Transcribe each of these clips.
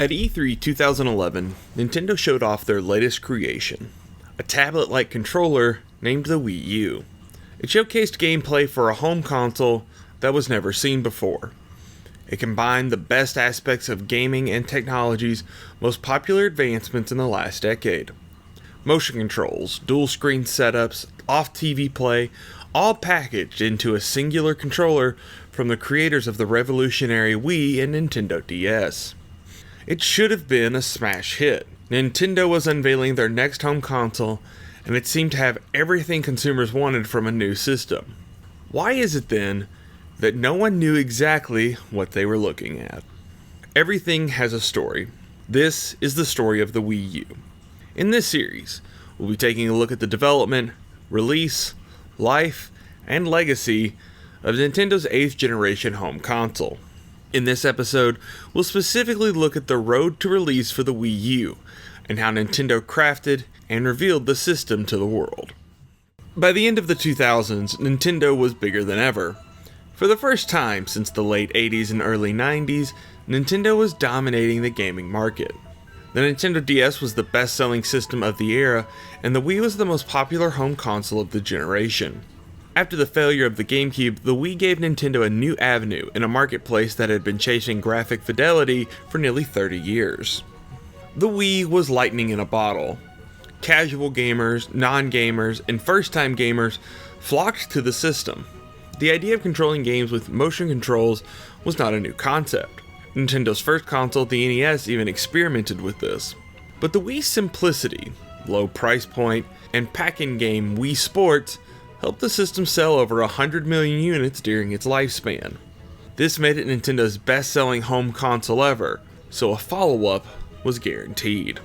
At E3 2011, Nintendo showed off their latest creation, a tablet-like controller named the Wii U. It showcased gameplay for a home console that was never seen before. It combined the best aspects of gaming and technology's most popular advancements in the last decade. Motion controls, dual-screen setups, off-TV play, all packaged into a singular controller from the creators of the revolutionary Wii and Nintendo DS. It should have been a smash hit. Nintendo was unveiling their next home console, and it seemed to have everything consumers wanted from a new system. Why is it then that no one knew exactly what they were looking at? Everything has a story. This is the story of the Wii U. In this series, we'll be taking a look at the development, release, life, and legacy of Nintendo's 8th generation home console. In this episode, we'll specifically look at the road to release for the Wii U, and how Nintendo crafted and revealed the system to the world. By the end of the 2000s, Nintendo was bigger than ever. For the first time since the late 80s and early 90s, Nintendo was dominating the gaming market. The Nintendo DS was the best-selling system of the era, and the Wii was the most popular home console of the generation. After the failure of the GameCube, the Wii gave Nintendo a new avenue in a marketplace that had been chasing graphic fidelity for nearly 30 years. The Wii was lightning in a bottle. Casual gamers, non-gamers, and first-time gamers flocked to the system. The idea of controlling games with motion controls was not a new concept. Nintendo's first console, the NES, even experimented with this. But the Wii's simplicity, low price point, and pack-in-game Wii Sports helped the system sell over 100 million units during its lifespan. This made it Nintendo's best-selling home console ever, so a follow-up was guaranteed.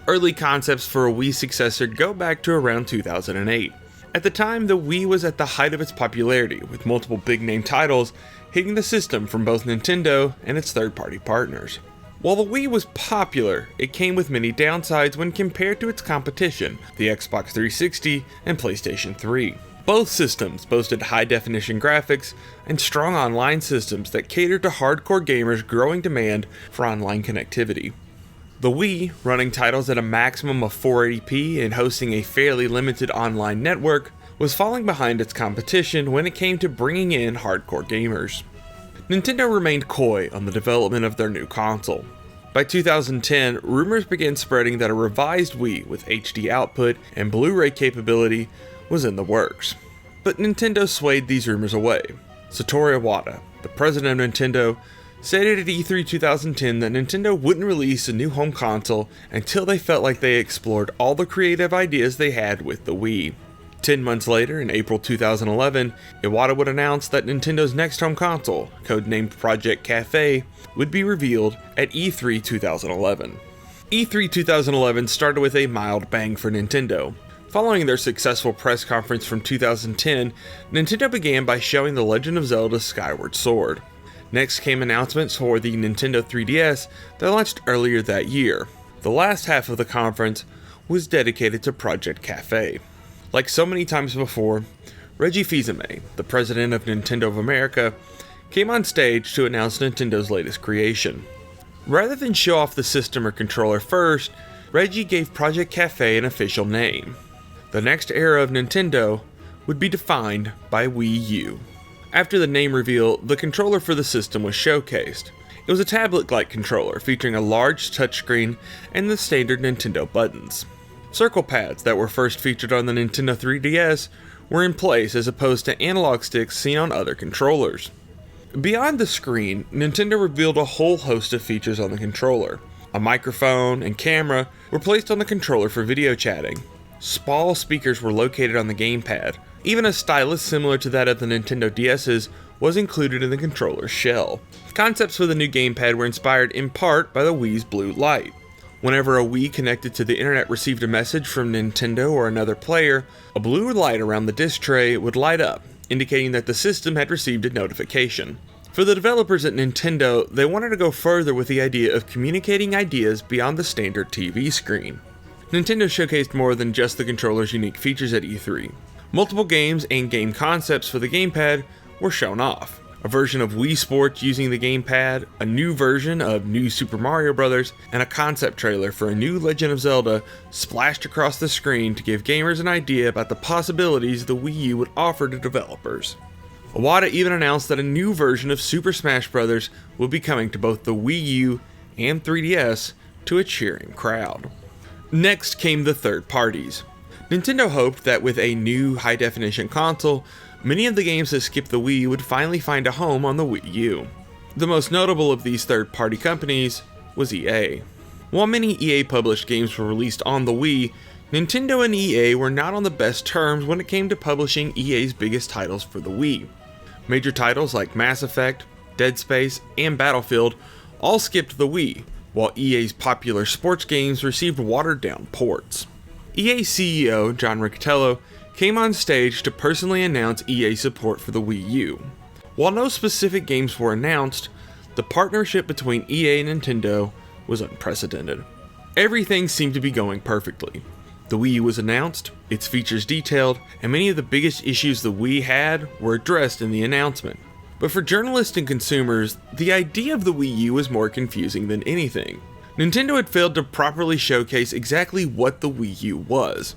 Early concepts for a Wii successor go back to around 2008. At the time, the Wii was at the height of its popularity, with multiple big-name titles hitting the system from both Nintendo and its third-party partners. While the Wii was popular, it came with many downsides when compared to its competition, the Xbox 360 and PlayStation 3. Both systems boasted high-definition graphics and strong online systems that catered to hardcore gamers' growing demand for online connectivity. The Wii, running titles at a maximum of 480p and hosting a fairly limited online network, was falling behind its competition when it came to bringing in hardcore gamers. Nintendo remained coy on the development of their new console. By 2010, rumors began spreading that a revised Wii with HD output and Blu-ray capability was in the works. But Nintendo swayed these rumors away. Satoru Iwata, the president of Nintendo, stated at E3 2010 that Nintendo wouldn't release a new home console until they felt like they explored all the creative ideas they had with the Wii. 10 months later, in April 2011, Iwata would announce that Nintendo's next home console, codenamed Project Cafe, would be revealed at E3 2011. E3 2011 started with a mild bang for Nintendo. Following their successful press conference from 2010, Nintendo began by showing The Legend of Zelda Skyward Sword. Next came announcements for the Nintendo 3DS that launched earlier that year. The last half of the conference was dedicated to Project Cafe. Like so many times before, Reggie Fils-Aimé, the president of Nintendo of America, came on stage to announce Nintendo's latest creation. Rather than show off the system or controller first, Reggie gave Project Cafe an official name. The next era of Nintendo would be defined by Wii U. After the name reveal, the controller for the system was showcased. It was a tablet-like controller featuring a large touchscreen and the standard Nintendo buttons. Circle pads that were first featured on the Nintendo 3DS were in place as opposed to analog sticks seen on other controllers. Beyond the screen, Nintendo revealed a whole host of features on the controller. A microphone and camera were placed on the controller for video chatting. Small speakers were located on the gamepad. Even a stylus similar to that of the Nintendo DS's was included in the controller's shell. Concepts for the new gamepad were inspired in part by the Wii's blue light. Whenever a Wii connected to the internet received a message from Nintendo or another player, a blue light around the disc tray would light up, indicating that the system had received a notification. For the developers at Nintendo, they wanted to go further with the idea of communicating ideas beyond the standard TV screen. Nintendo showcased more than just the controller's unique features at E3. Multiple games and game concepts for the gamepad were shown off. a version of Wii Sports using the gamepad, a new version of New Super Mario Bros., and a concept trailer for a new Legend of Zelda splashed across the screen to give gamers an idea about the possibilities the Wii U would offer to developers. Iwata even announced that a new version of Super Smash Bros. Will be coming to both the Wii U and 3DS to a cheering crowd. Next came the third parties. Nintendo hoped that with a new high-definition console, many of the games that skipped the Wii would finally find a home on the Wii U. The most notable of these third-party companies was EA. While many EA-published games were released on the Wii, Nintendo and EA were not on the best terms when it came to publishing EA's biggest titles for the Wii. Major titles like Mass Effect, Dead Space, and Battlefield all skipped the Wii, while EA's popular sports games received watered-down ports. EA CEO John Riccitiello came on stage to personally announce EA support for the Wii U. While no specific games were announced, the partnership between EA and Nintendo was unprecedented. Everything seemed to be going perfectly. The Wii U was announced, its features detailed, and many of the biggest issues the Wii had were addressed in the announcement. But for journalists and consumers, the idea of the Wii U was more confusing than anything. Nintendo had failed to properly showcase exactly what the Wii U was.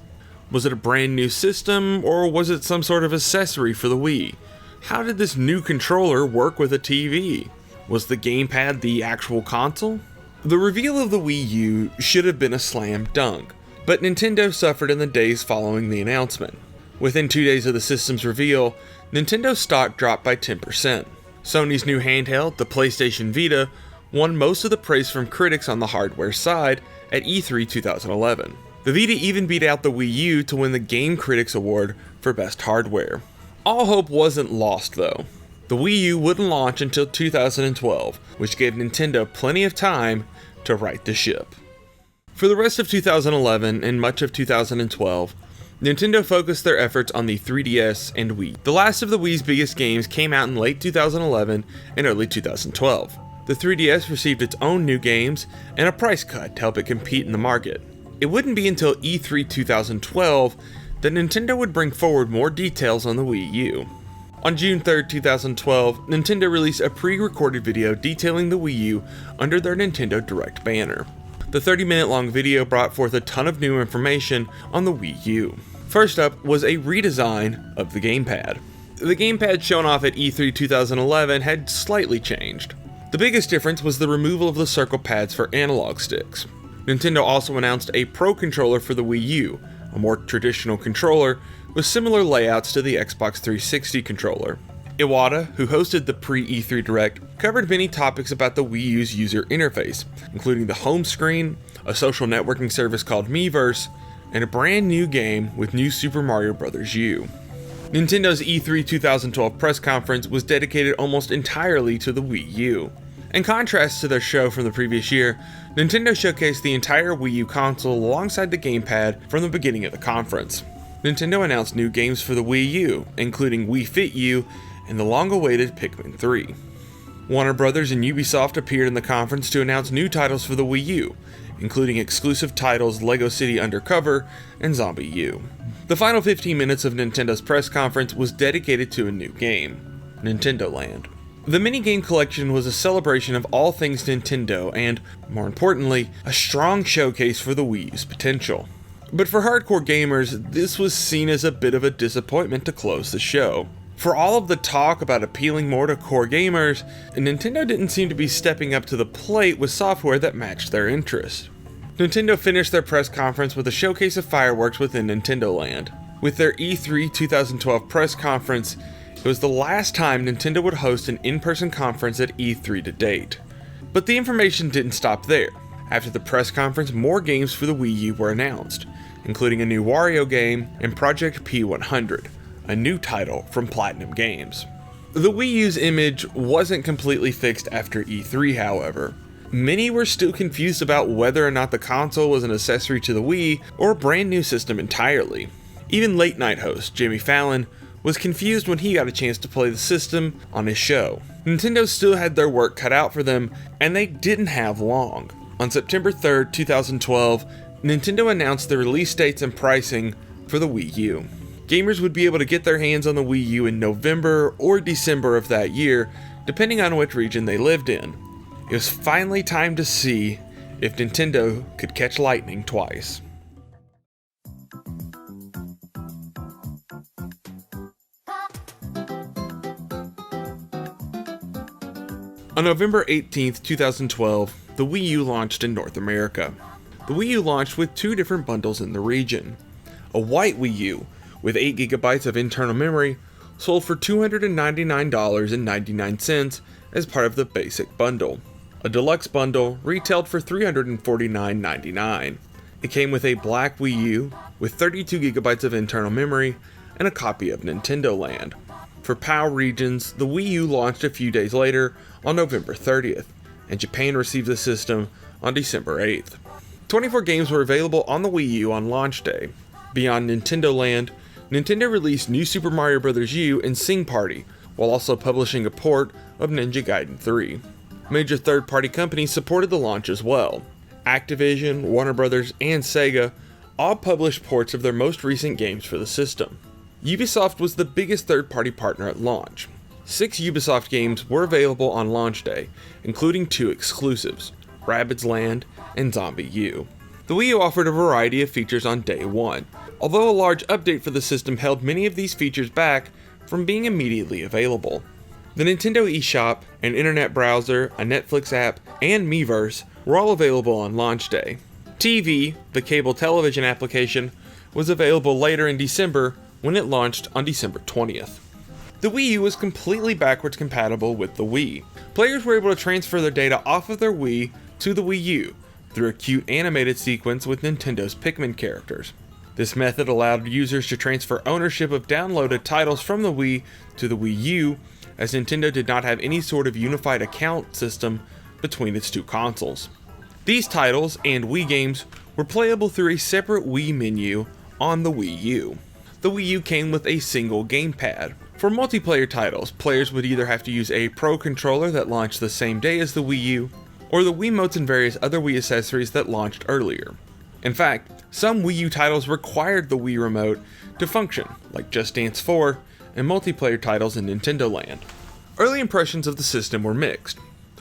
Was it a brand new system, or was it some sort of accessory for the Wii? How did this new controller work with a TV? Was the gamepad the actual console? The reveal of the Wii U should have been a slam dunk, but Nintendo suffered in the days following the announcement. Within 2 days of the system's reveal, Nintendo's stock dropped by 10%. Sony's new handheld, the PlayStation Vita, won most of the praise from critics on the hardware side at E3 2011. The Vita even beat out the Wii U to win the Game Critics Award for Best Hardware. All hope wasn't lost though. The Wii U wouldn't launch until 2012, which gave Nintendo plenty of time to right the ship. For the rest of 2011 and much of 2012, Nintendo focused their efforts on the 3DS and Wii. The last of the Wii's biggest games came out in late 2011 and early 2012. The 3DS received its own new games and a price cut to help it compete in the market. It wouldn't be until E3 2012 that Nintendo would bring forward more details on the Wii U. On June 3, 2012, Nintendo released a pre-recorded video detailing the Wii U under their Nintendo Direct banner. The 30-minute long video brought forth a ton of new information on the Wii U. First up was a redesign of the gamepad. The gamepad shown off at E3 2011 had slightly changed. The biggest difference was the removal of the circle pads for analog sticks. Nintendo also announced a Pro controller for the Wii U, a more traditional controller with similar layouts to the Xbox 360 controller. Iwata, who hosted the pre-E3 Direct, covered many topics about the Wii U's user interface, including the home screen, a social networking service called Miiverse, and a brand new game with New Super Mario Bros. U. Nintendo's E3 2012 press conference was dedicated almost entirely to the Wii U. In contrast to their show from the previous year, Nintendo showcased the entire Wii U console alongside the gamepad from the beginning of the conference. Nintendo announced new games for the Wii U, including Wii Fit U and the long-awaited Pikmin 3. Warner Bros. And Ubisoft appeared in the conference to announce new titles for the Wii U, including exclusive titles LEGO City Undercover and Zombie U. The final 15 minutes of Nintendo's press conference was dedicated to a new game, Nintendo Land. The minigame collection was a celebration of all things Nintendo and, more importantly, a strong showcase for the Wii U's potential. But for hardcore gamers, this was seen as a bit of a disappointment to close the show. For all of the talk about appealing more to core gamers, Nintendo didn't seem to be stepping up to the plate with software that matched their interest. Nintendo finished their press conference with a showcase of fireworks within Nintendo Land. With their E3 2012 press conference, it was the last time Nintendo would host an in-person conference at E3 to date. But the information didn't stop there. After the press conference, more games for the Wii U were announced, including a new Wario game and Project P100, a new title from Platinum Games. The Wii U's image wasn't completely fixed after E3, however. Many were still confused about whether or not the console was an accessory to the Wii or a brand new system entirely. Even late-night host Jimmy Fallon was confused when he got a chance to play the system on his show. Nintendo still had their work cut out for them, and they didn't have long. On September 3, 2012, Nintendo announced the release dates and pricing for the Wii U. Gamers would be able to get their hands on the Wii U in November or December of that year, depending on which region they lived in. It was finally time to see if Nintendo could catch lightning twice. On November 18th, 2012, the Wii U launched in North America. The Wii U launched with two different bundles in the region. A white Wii U with 8GB of internal memory sold for $299.99 as part of the basic bundle. A deluxe bundle retailed for $349.99. It came with a black Wii U with 32GB of internal memory and a copy of Nintendo Land. For PAL regions, the Wii U launched a few days later on November 30th, and Japan received the system on December 8th. 24 games were available on the Wii U on launch day. Beyond Nintendo Land, Nintendo released New Super Mario Bros. U and Sing Party, while also publishing a port of Ninja Gaiden 3. Major third-party companies supported the launch as well. Activision, Warner Bros., and Sega all published ports of their most recent games for the system. Ubisoft was the biggest third-party partner at launch. 6 Ubisoft games were available on launch day, including 2 exclusives, Rabbids Land and Zombie U. The Wii U offered a variety of features on day one, although a large update for the system held many of these features back from being immediately available. The Nintendo eShop, an internet browser, a Netflix app, and Miiverse were all available on launch day. TV, the cable television application, was available later in December when it launched on December 20th. The Wii U was completely backwards compatible with the Wii. Players were able to transfer their data off of their Wii to the Wii U through a cute animated sequence with Nintendo's Pikmin characters. This method allowed users to transfer ownership of downloaded titles from the Wii to the Wii U, as Nintendo did not have any sort of unified account system between its two consoles. These titles and Wii games were playable through a separate Wii menu on the Wii U. The Wii U came with a single gamepad. For multiplayer titles, players would either have to use a Pro controller that launched the same day as the Wii U, or the Wiimotes and various other Wii accessories that launched earlier. In fact, some Wii U titles required the Wii Remote to function, like Just Dance 4 and multiplayer titles in Nintendo Land. Early impressions of the system were mixed.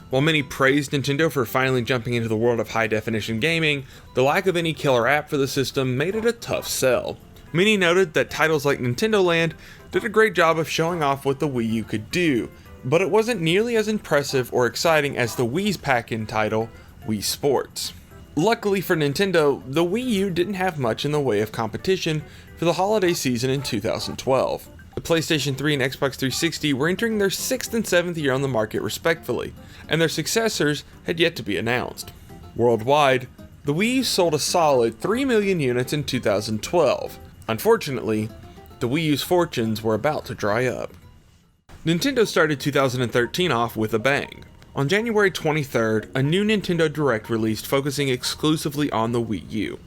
While many praised Nintendo for finally jumping into the world of high-definition gaming, the lack of any killer app for the system made it a tough sell. Many noted that titles like Nintendo Land did a great job of showing off what the Wii U could do, but it wasn't nearly as impressive or exciting as the Wii's pack-in title, Wii Sports. Luckily for Nintendo, the Wii U didn't have much in the way of competition for the holiday season in 2012. The PlayStation 3 and Xbox 360 were entering their 6th and 7th year on the market respectively, and their successors had yet to be announced. Worldwide, the Wii U sold a solid 3 million units in 2012. Unfortunately, the Wii U's fortunes were about to dry up. Nintendo started 2013 off with a bang. On January 23rd, a new Nintendo Direct released focusing exclusively on the Wii U.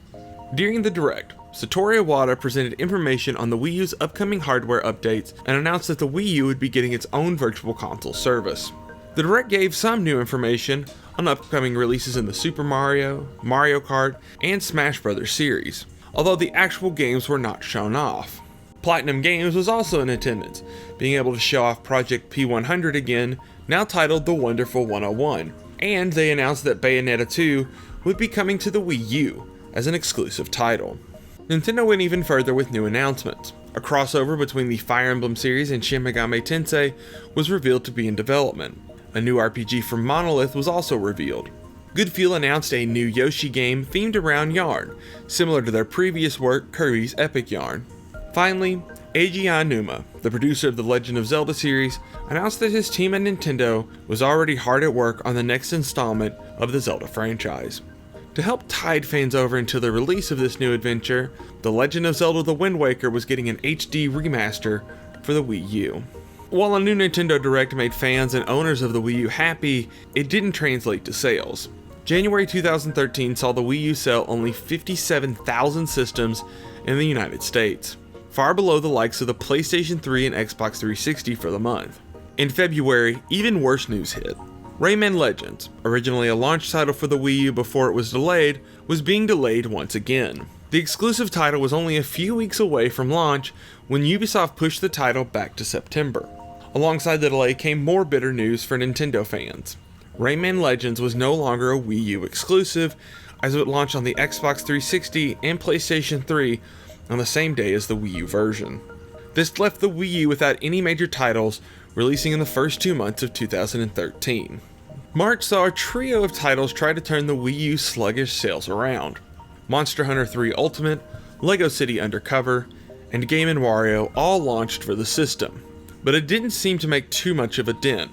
During the Direct, Satoru Iwata presented information on the Wii U's upcoming hardware updates and announced that the Wii U would be getting its own virtual console service. The Direct gave some new information on upcoming releases in the Super Mario, Mario Kart, and Smash Bros. Series, although the actual games were not shown off. Platinum Games was also in attendance, being able to show off Project P100 again, now titled The Wonderful 101, and they announced that Bayonetta 2 would be coming to the Wii U as an exclusive title. Nintendo went even further with new announcements. A crossover between the Fire Emblem series and Shin Megami Tensei was revealed to be in development. A new RPG from Monolith was also revealed. Good Feel announced a new Yoshi game themed around yarn, similar to their previous work, Kirby's Epic Yarn. Finally, Eiji Aonuma, the producer of the Legend of Zelda series, announced that his team at Nintendo was already hard at work on the next installment of the Zelda franchise. To help tide fans over into the release of this new adventure, The Legend of Zelda: The Wind Waker was getting an HD remaster for the Wii U. While a new Nintendo Direct made fans and owners of the Wii U happy, it didn't translate to sales. January 2013 saw the Wii U sell only 57,000 systems in the United States, far below the likes of the PlayStation 3 and Xbox 360 for the month. In February, even worse news hit. Rayman Legends, originally a launch title for the Wii U before it was delayed, was being delayed once again. The exclusive title was only a few weeks away from launch when Ubisoft pushed the title back to September. Alongside the delay came more bitter news for Nintendo fans. Rayman Legends was no longer a Wii U exclusive, as it would launch on the Xbox 360 and PlayStation 3 on the same day as the Wii U version. This left the Wii U without any major titles releasing in the first 2 months of 2013. March saw a trio of titles try to turn the Wii U's sluggish sales around. Monster Hunter 3 Ultimate, LEGO City Undercover, and Game & Wario all launched for the system, but it didn't seem to make too much of a dent.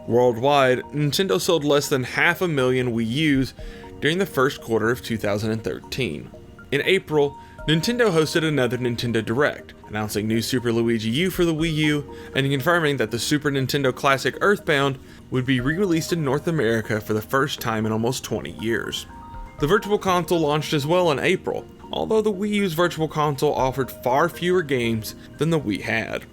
Worldwide, Nintendo sold less than 500,000 Wii U's during the first quarter of 2013. In April, Nintendo hosted another Nintendo Direct, announcing new Super Luigi U for the Wii U, and confirming that the Super Nintendo Classic Earthbound would be re-released in North America for the first time in almost 20 years. The Virtual Console launched as well in April, although the Wii U's Virtual Console offered far fewer games than the Wii had.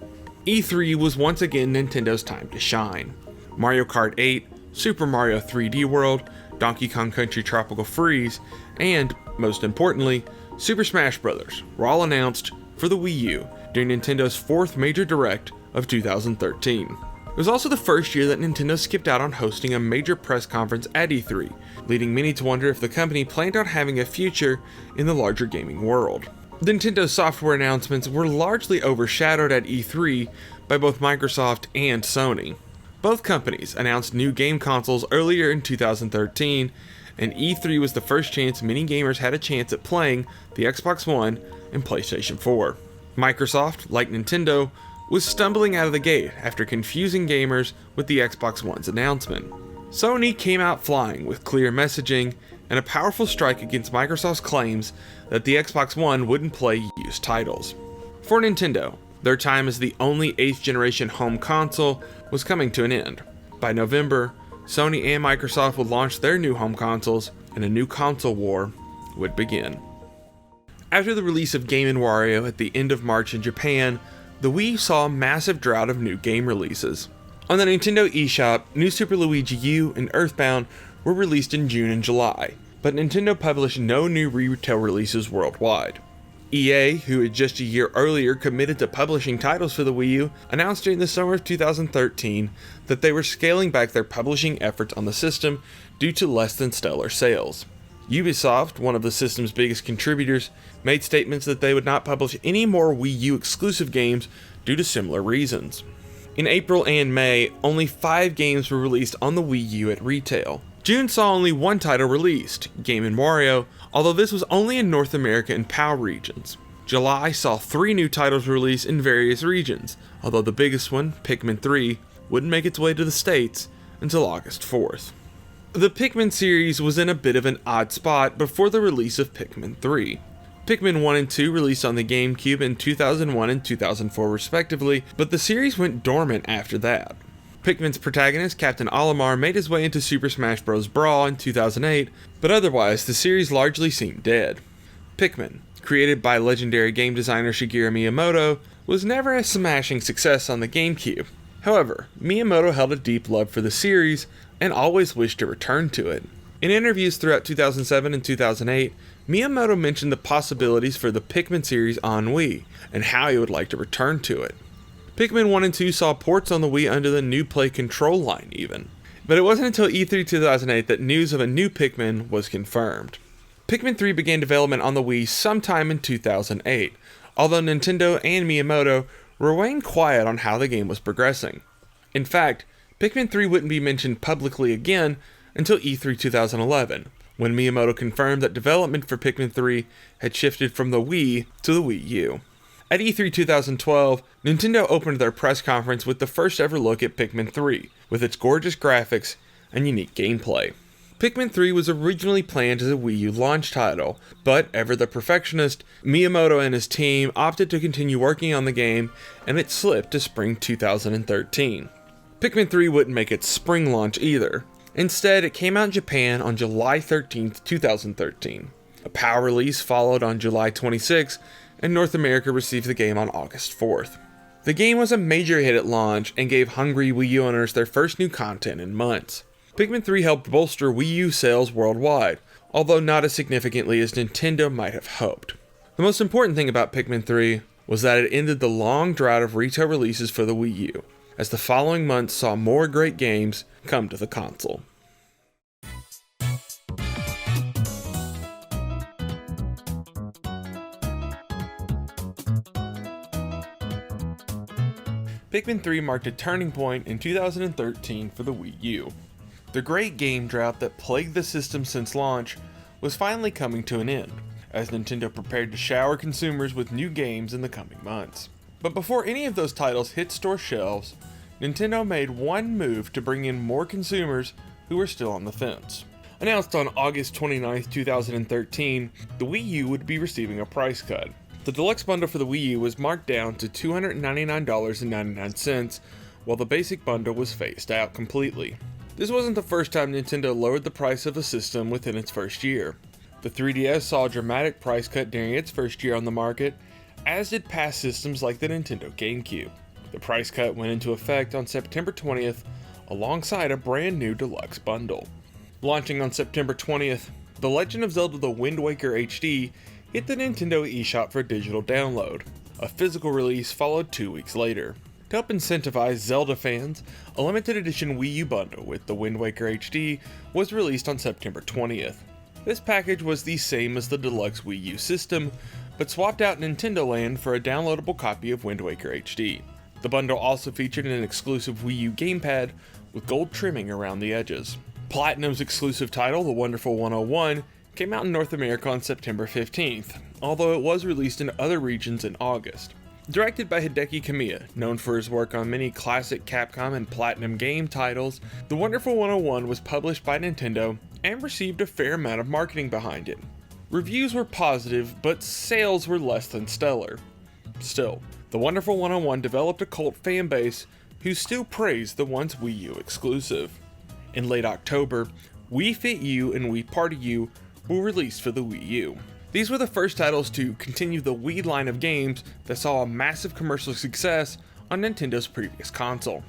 E3 was once again Nintendo's time to shine. Mario Kart 8, Super Mario 3D World, Donkey Kong Country Tropical Freeze, and, most importantly, Super Smash Bros. Were all announced for the Wii U during Nintendo's fourth major direct of 2013. It was also the first year that Nintendo skipped out on hosting a major press conference at E3, leading many to wonder if the company planned on having a future in the larger gaming world. Nintendo's software announcements were largely overshadowed at E3 by both Microsoft and Sony. Both companies announced new game consoles earlier in 2013, and E3 was the first chance many gamers had a chance at playing the Xbox One and PlayStation 4. Microsoft, like Nintendo, was stumbling out of the gate after confusing gamers with the Xbox One's announcement. Sony came out flying with clear messaging and a powerful strike against Microsoft's claims that the Xbox One wouldn't play used titles. For Nintendo, their time as the only 8th generation home console was coming to an end. By November, Sony and Microsoft would launch their new home consoles, and a new console war would begin. After the release of Game & Wario at the end of March in Japan, the Wii saw a massive drought of new game releases. On the Nintendo eShop, new Super Luigi U and Earthbound were released in June and July, but Nintendo published no new retail releases worldwide. EA, who had just a year earlier committed to publishing titles for the Wii U, announced during the summer of 2013 that they were scaling back their publishing efforts on the system due to less than stellar sales. Ubisoft, one of the system's biggest contributors, made statements that they would not publish any more Wii U exclusive games due to similar reasons. In April and May, only 5 games were released on the Wii U at retail. June saw only one title released, Game & Wario, although this was only in North America and PAL regions. July saw 3 new titles released in various regions, although the biggest one, Pikmin 3, wouldn't make its way to the States until August 4th. The Pikmin series was in a bit of an odd spot before the release of Pikmin 3. Pikmin 1 and 2 released on the GameCube in 2001 and 2004 respectively, but the series went dormant after that. Pikmin's protagonist, Captain Olimar, made his way into Super Smash Bros. Brawl in 2008, but otherwise the series largely seemed dead. Pikmin, created by legendary game designer Shigeru Miyamoto, was never a smashing success on the GameCube. However, Miyamoto held a deep love for the series and always wished to return to it. In interviews throughout 2007 and 2008, Miyamoto mentioned the possibilities for the Pikmin series on Wii, and how he would like to return to it. Pikmin 1 and 2 saw ports on the Wii under the new Play control line even, but it wasn't until E3 2008 that news of a new Pikmin was confirmed. Pikmin 3 began development on the Wii sometime in 2008, although Nintendo and Miyamoto remained quiet on how the game was progressing. In fact, Pikmin 3 wouldn't be mentioned publicly again until E3 2011, when Miyamoto confirmed that development for Pikmin 3 had shifted from the Wii to the Wii U. At E3 2012, Nintendo opened their press conference with the first ever look at Pikmin 3, with its gorgeous graphics and unique gameplay. Pikmin 3 was originally planned as a Wii U launch title, but ever the perfectionist, Miyamoto and his team opted to continue working on the game, and it slipped to spring 2013. Pikmin 3 wouldn't make its spring launch either. Instead, it came out in Japan on July 13, 2013. A PAL release followed on July 26, and North America received the game on August 4th. The game was a major hit at launch and gave hungry Wii U owners their first new content in months. Pikmin 3 helped bolster Wii U sales worldwide, although not as significantly as Nintendo might have hoped. The most important thing about Pikmin 3 was that it ended the long drought of retail releases for the Wii U, as the following months saw more great games come to the console. Pikmin 3 marked a turning point in 2013 for the Wii U. The great game drought that plagued the system since launch was finally coming to an end, as Nintendo prepared to shower consumers with new games in the coming months. But before any of those titles hit store shelves, Nintendo made one move to bring in more consumers who were still on the fence. Announced on August 29, 2013, the Wii U would be receiving a price cut. The deluxe bundle for the Wii U was marked down to $299.99, while the basic bundle was phased out completely. This wasn't the first time Nintendo lowered the price of a system within its first year. The 3DS saw a dramatic price cut during its first year on the market, as did past systems like the Nintendo GameCube. The price cut went into effect on September 20th, alongside a brand new deluxe bundle. Launching on September 20th, The Legend of Zelda: The Wind Waker HD hit the Nintendo eShop for digital download. A physical release followed 2 weeks later. To help incentivize Zelda fans, a limited edition Wii U bundle with The Wind Waker HD was released on September 20th. This package was the same as the deluxe Wii U system, but swapped out Nintendo Land for a downloadable copy of Wind Waker HD. The bundle also featured an exclusive Wii U gamepad with gold trimming around the edges. Platinum's exclusive title, The Wonderful 101, came out in North America on September 15th, although it was released in other regions in August. Directed by Hideki Kamiya, known for his work on many classic Capcom and Platinum game titles, The Wonderful 101 was published by Nintendo and received a fair amount of marketing behind it. Reviews were positive, but sales were less than stellar. Still, The Wonderful 101 developed a cult fan base who still praised the once Wii U exclusive. In late October, Wii Fit U and Wii Party U were released for the Wii U. These were the first titles to continue the Wii line of games that saw a massive commercial success on Nintendo's previous console.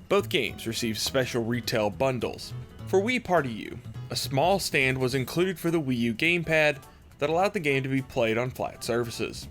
Both games received special retail bundles. For Wii Party U, a small stand was included for the Wii U gamepad that allowed the game to be played on flat surfaces.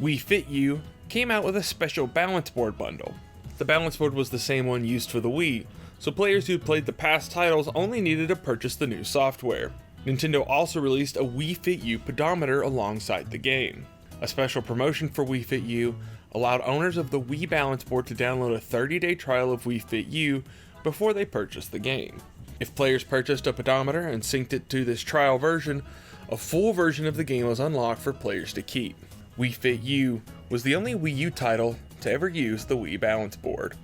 Wii Fit U came out with a special balance board bundle. The balance board was the same one used for the Wii, so players who played the past titles only needed to purchase the new software. Nintendo also released a Wii Fit U pedometer alongside the game. A special promotion for Wii Fit U allowed owners of the Wii balance board to download a 30-day trial of Wii Fit U before they purchased the game. If players purchased a pedometer and synced it to this trial version, a full version of the game was unlocked for players to keep. Wii Fit U was the only Wii U title to ever use the Wii balance board.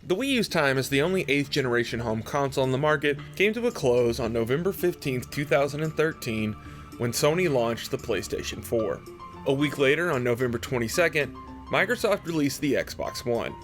The Wii U's time as the only 8th generation home console on the market came to a close on November 15, 2013, when Sony launched the PlayStation 4. A week later, on November 22nd, Microsoft released the Xbox One.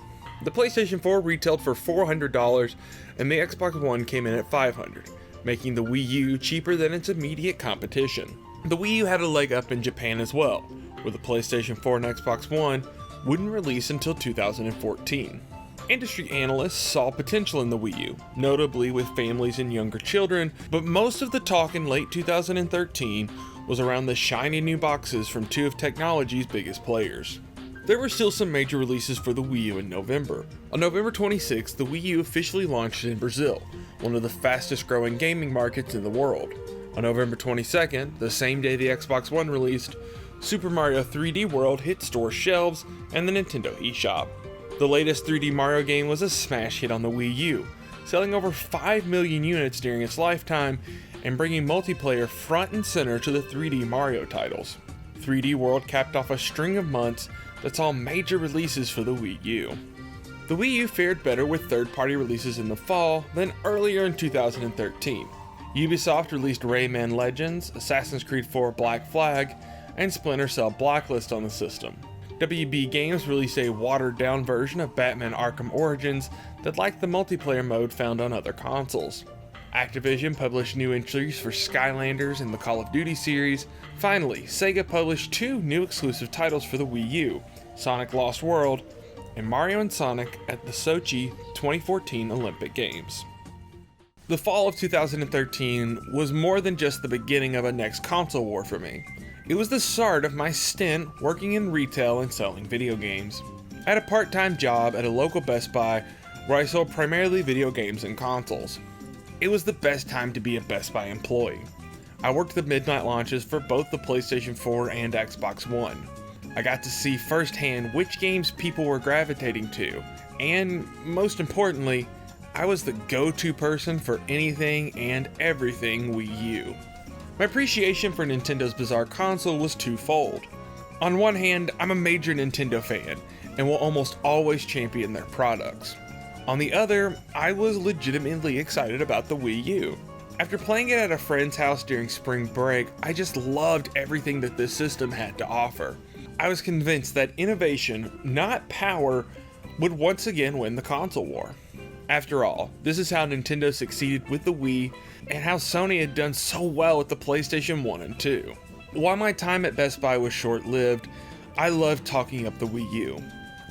The PlayStation 4 retailed for $400 and the Xbox One came in at $500, making the Wii U cheaper than its immediate competition. The Wii U had a leg up in Japan as well, where the PlayStation 4 and Xbox One wouldn't release until 2014. Industry analysts saw potential in the Wii U, notably with families and younger children, but most of the talk in late 2013 was around the shiny new boxes from two of technology's biggest players. There were still some major releases for the Wii U in November. On November 26th, the Wii U officially launched in Brazil, one of the fastest growing gaming markets in the world. On November 22nd, the same day the Xbox One released, Super Mario 3D World hit store shelves and the Nintendo eShop. The latest 3D Mario game was a smash hit on the Wii U, selling over 5 million units during its lifetime and bringing multiplayer front and center to the 3D Mario titles. 3D World capped off a string of months that saw major releases for the Wii U. The Wii U fared better with third-party releases in the fall than earlier in 2013. Ubisoft released Rayman Legends, Assassin's Creed 4 Black Flag, and Splinter Cell Blacklist on the system. WB Games released a watered-down version of Batman Arkham Origins that lacked the multiplayer mode found on other consoles. Activision published new entries for Skylanders and the Call of Duty series. Finally, Sega published two new exclusive titles for the Wii U, Sonic Lost World and Mario & Sonic at the Sochi 2014 Olympic Games. The fall of 2013 was more than just the beginning of a next console war for me. It was the start of my stint working in retail and selling video games. I had a part-time job at a local Best Buy where I sold primarily video games and consoles. It was the best time to be a Best Buy employee. I worked the midnight launches for both the PlayStation 4 and Xbox One. I got to see firsthand which games people were gravitating to, and most importantly, I was the go-to person for anything and everything Wii U. My appreciation for Nintendo's bizarre console was twofold. On one hand, I'm a major Nintendo fan and will almost always champion their products. On the other, I was legitimately excited about the Wii U. After playing it at a friend's house during spring break, I just loved everything that this system had to offer. I was convinced that innovation, not power, would once again win the console war. After all, this is how Nintendo succeeded with the Wii and how Sony had done so well with the PlayStation 1 and 2. While my time at Best Buy was short-lived, I loved talking up the Wii U.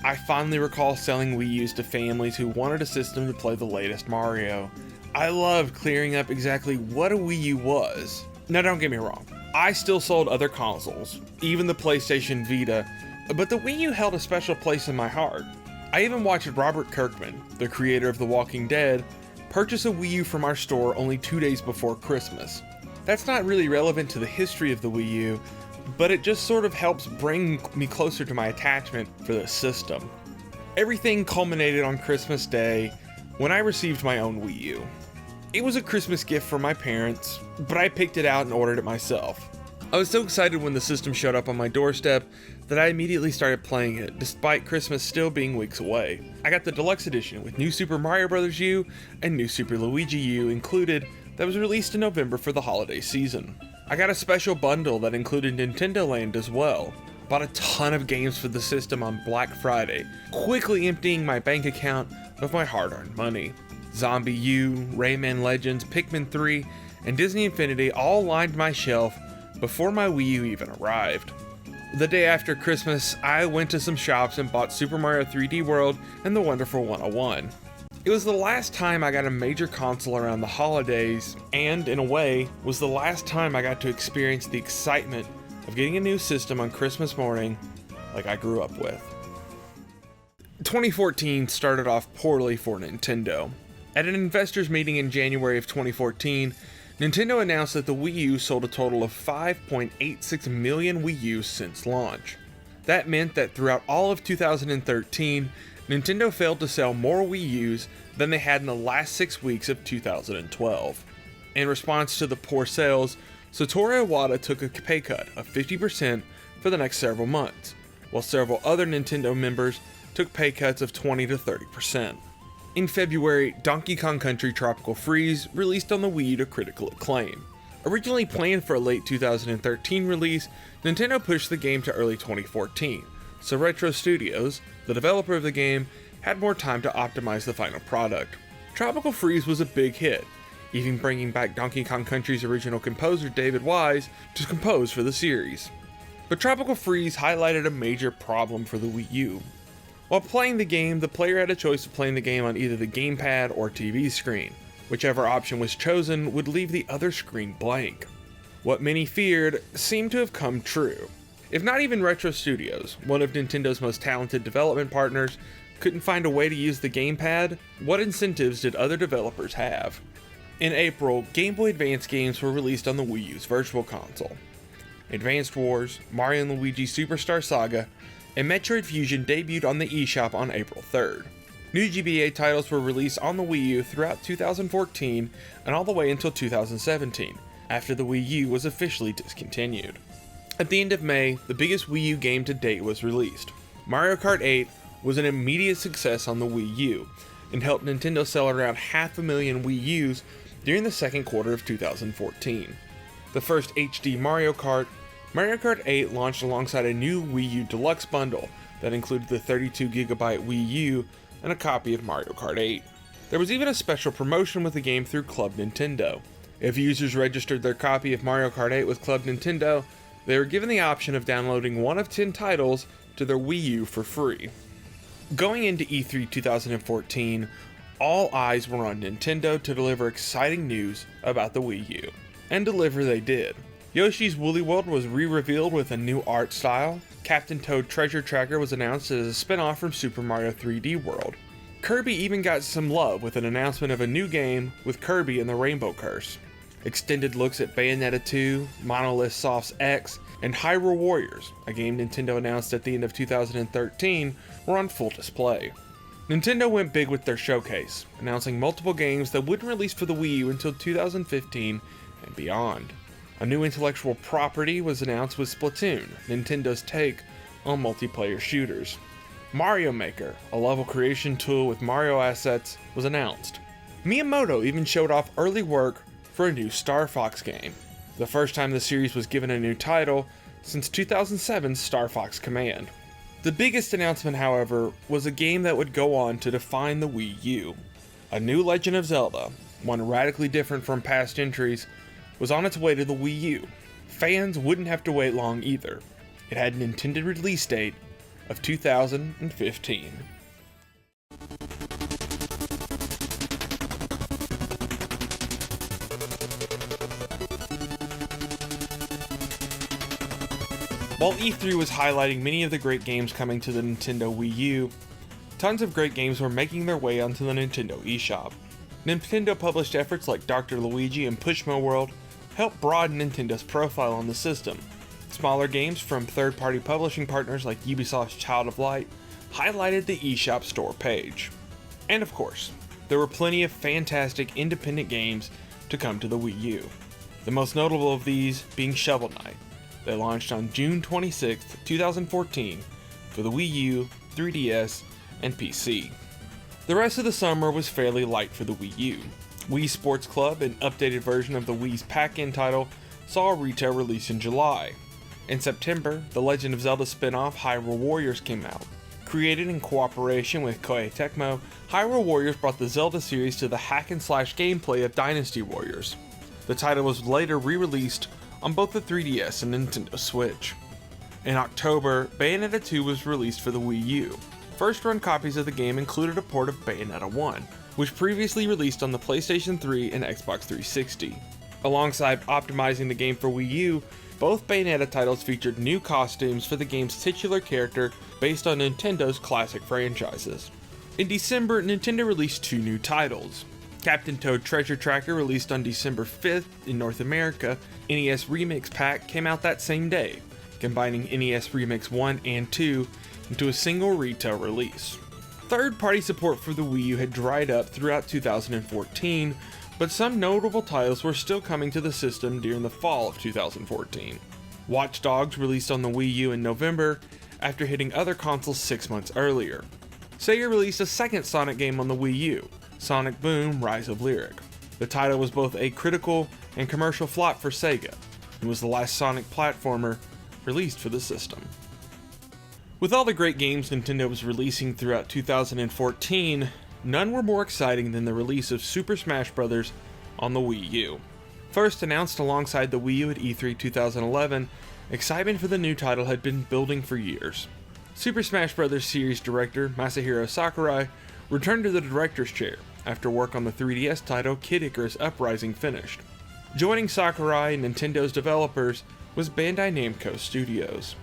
I fondly recall selling Wii U's to families who wanted a system to play the latest Mario. I loved clearing up exactly what a Wii U was. Now don't get me wrong, I still sold other consoles, even the PlayStation Vita, but the Wii U held a special place in my heart. I even watched Robert Kirkman, the creator of The Walking Dead, purchase a Wii U from our store only 2 days before Christmas. That's not really relevant to the history of the Wii U, but it just sort of helps bring me closer to my attachment for this system. Everything culminated on Christmas Day when I received my own Wii U. It was a Christmas gift from my parents, but I picked it out and ordered it myself. I was so excited when the system showed up on my doorstep that I immediately started playing it, despite Christmas still being weeks away. I got the deluxe edition with New Super Mario Bros. U and New Super Luigi U included that was released in November for the holiday season. I got a special bundle that included Nintendo Land as well. Bought a ton of games for the system on Black Friday, quickly emptying my bank account of my hard-earned money. Zombie U, Rayman Legends, Pikmin 3, and Disney Infinity all lined my shelf before my Wii U even arrived. The day after Christmas, I went to some shops and bought Super Mario 3D World and The Wonderful 101. It was the last time I got a major console around the holidays, and in a way, was the last time I got to experience the excitement of getting a new system on Christmas morning like I grew up with. 2014 started off poorly for Nintendo. At an investors meeting in January of 2014, Nintendo announced that the Wii U sold a total of 5.86 million Wii U's since launch. That meant that throughout all of 2013, Nintendo failed to sell more Wii U's than they had in the last 6 weeks of 2012. In response to the poor sales, Satoru Iwata took a pay cut of 50% for the next several months, while several other Nintendo members took pay cuts of 20 to 30%. In February, Donkey Kong Country Tropical Freeze released on the Wii U to critical acclaim. Originally planned for a late 2013 release, Nintendo pushed the game to early 2014, so Retro Studios, the developer of the game, had more time to optimize the final product. Tropical Freeze was a big hit, even bringing back Donkey Kong Country's original composer David Wise to compose for the series. But Tropical Freeze highlighted a major problem for the Wii U. While playing the game, the player had a choice of playing the game on either the gamepad or TV screen. Whichever option was chosen would leave the other screen blank. What many feared seemed to have come true. If not even Retro Studios, one of Nintendo's most talented development partners, couldn't find a way to use the gamepad, what incentives did other developers have? In April, Game Boy Advance games were released on the Wii U's Virtual Console. Advanced Wars, Mario & Luigi Superstar Saga, and Metroid Fusion debuted on the eShop on April 3rd. New GBA titles were released on the Wii U throughout 2014 and all the way until 2017, after the Wii U was officially discontinued. At the end of May, the biggest Wii U game to date was released. Mario Kart 8 was an immediate success on the Wii U, and helped Nintendo sell around 500,000 Wii U's during the second quarter of 2014. The first HD Mario Kart 8 launched alongside a new Wii U Deluxe bundle that included the 32GB Wii U and a copy of Mario Kart 8. There was even a special promotion with the game through Club Nintendo. If users registered their copy of Mario Kart 8 with Club Nintendo, they were given the option of downloading one of 10 titles to their Wii U for free. Going into E3 2014, all eyes were on Nintendo to deliver exciting news about the Wii U. And deliver they did. Yoshi's Woolly World was re-revealed with a new art style. Captain Toad Treasure Tracker was announced as a spin-off from Super Mario 3D World. Kirby even got some love with an announcement of a new game with Kirby and the Rainbow Curse. Extended looks at Bayonetta 2, Monolith Soft's X, and Hyrule Warriors, a game Nintendo announced at the end of 2013, were on full display. Nintendo went big with their showcase, announcing multiple games that wouldn't release for the Wii U until 2015 and beyond. A new intellectual property was announced with Splatoon, Nintendo's take on multiplayer shooters. Mario Maker, a level creation tool with Mario assets, was announced. Miyamoto even showed off early work for a new Star Fox game, the first time the series was given a new title since 2007's Star Fox Command. The biggest announcement, however, was a game that would go on to define the Wii U. A new Legend of Zelda, one radically different from past entries, was on its way to the Wii U. Fans wouldn't have to wait long either. It had an intended release date of 2015. While E3 was highlighting many of the great games coming to the Nintendo Wii U, tons of great games were making their way onto the Nintendo eShop. Nintendo published efforts like Dr. Luigi and Pushmo World helped broaden Nintendo's profile on the system. Smaller games from third-party publishing partners like Ubisoft's Child of Light highlighted the eShop store page. And of course, there were plenty of fantastic independent games to come to the Wii U. The most notable of these being Shovel Knight. They launched on June 26, 2014 for the Wii U, 3DS, and PC. The rest of the summer was fairly light for the Wii U. Wii Sports Club, an updated version of the Wii's pack-in title, saw a retail release in July. In September, the Legend of Zelda spin-off Hyrule Warriors came out. Created in cooperation with Koei Tecmo, Hyrule Warriors brought the Zelda series to the hack-and-slash gameplay of Dynasty Warriors. The title was later re-released on both the 3DS and Nintendo Switch. In October, Bayonetta 2 was released for the Wii U. First-run copies of the game included a port of Bayonetta 1, which previously released on the PlayStation 3 and Xbox 360. Alongside optimizing the game for Wii U, both Bayonetta titles featured new costumes for the game's titular character based on Nintendo's classic franchises. In December, Nintendo released two new titles. Captain Toad Treasure Tracker released on December 5th in North America. NES Remix Pack came out that same day, combining NES Remix 1 and 2 into a single retail release. Third-party support for the Wii U had dried up throughout 2014, but some notable titles were still coming to the system during the fall of 2014. Watch Dogs released on the Wii U in November after hitting other consoles 6 months earlier. Sega released a second Sonic game on the Wii U, Sonic Boom: Rise of Lyric. The title was both a critical and commercial flop for Sega, and was the last Sonic platformer released for the system. With all the great games Nintendo was releasing throughout 2014, none were more exciting than the release of Super Smash Bros. On the Wii U. First announced alongside the Wii U at E3 2011, excitement for the new title had been building for years. Super Smash Bros. Series director Masahiro Sakurai returned to the director's chair after work on the 3DS title Kid Icarus Uprising finished. Joining Sakurai and Nintendo's developers was Bandai Namco Studios.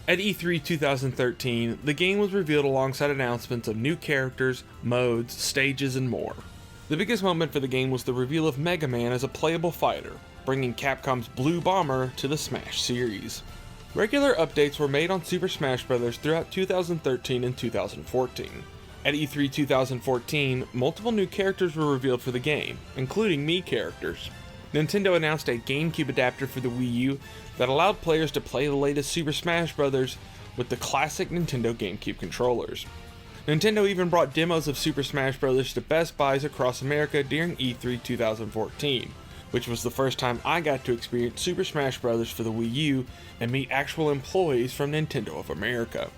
At E3 2013, the game was revealed alongside announcements of new characters, modes, stages, and more. The biggest moment for the game was the reveal of Mega Man as a playable fighter, bringing Capcom's Blue Bomber to the Smash series. Regular updates were made on Super Smash Bros. Throughout 2013 and 2014. At E3 2014, multiple new characters were revealed for the game, including Mii characters. Nintendo announced a GameCube adapter for the Wii U that allowed players to play the latest Super Smash Bros. With the classic Nintendo GameCube controllers. Nintendo even brought demos of Super Smash Bros. To Best Buys across America during E3 2014, which was the first time I got to experience Super Smash Bros. For the Wii U and meet actual employees from Nintendo of America.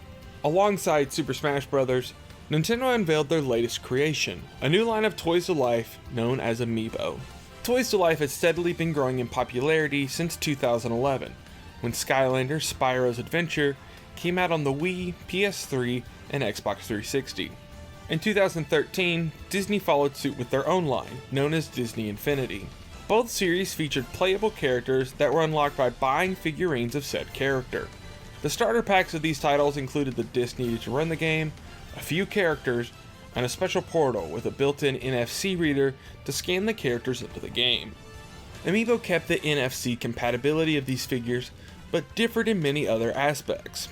Alongside Super Smash Bros., Nintendo unveiled their latest creation, a new line of toys to life known as Amiibo. Toys to Life has steadily been growing in popularity since 2011, when Skylanders Spyro's Adventure came out on the Wii, PS3, and Xbox 360. In 2013, Disney followed suit with their own line, known as Disney Infinity. Both series featured playable characters that were unlocked by buying figurines of said character. The starter packs of these titles included the disc needed to run the game, a few characters, and a special portal with a built-in NFC reader to scan the characters into the game. Amiibo kept the NFC compatibility of these figures, but differed in many other aspects.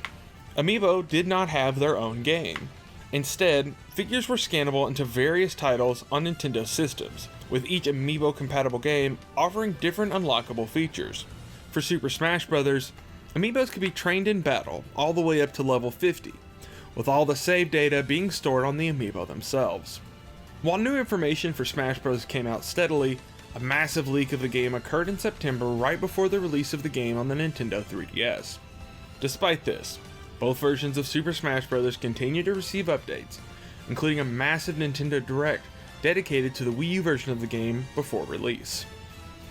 Amiibo did not have their own game. Instead, figures were scannable into various titles on Nintendo systems, with each Amiibo-compatible game offering different unlockable features. For Super Smash Bros., Amiibos could be trained in battle all the way up to level 50, with all the save data being stored on the Amiibo themselves. While new information for Smash Bros. Came out steadily, a massive leak of the game occurred in September right before the release of the game on the Nintendo 3DS. Despite this, both versions of Super Smash Bros. Continue to receive updates, including a massive Nintendo Direct dedicated to the Wii U version of the game before release.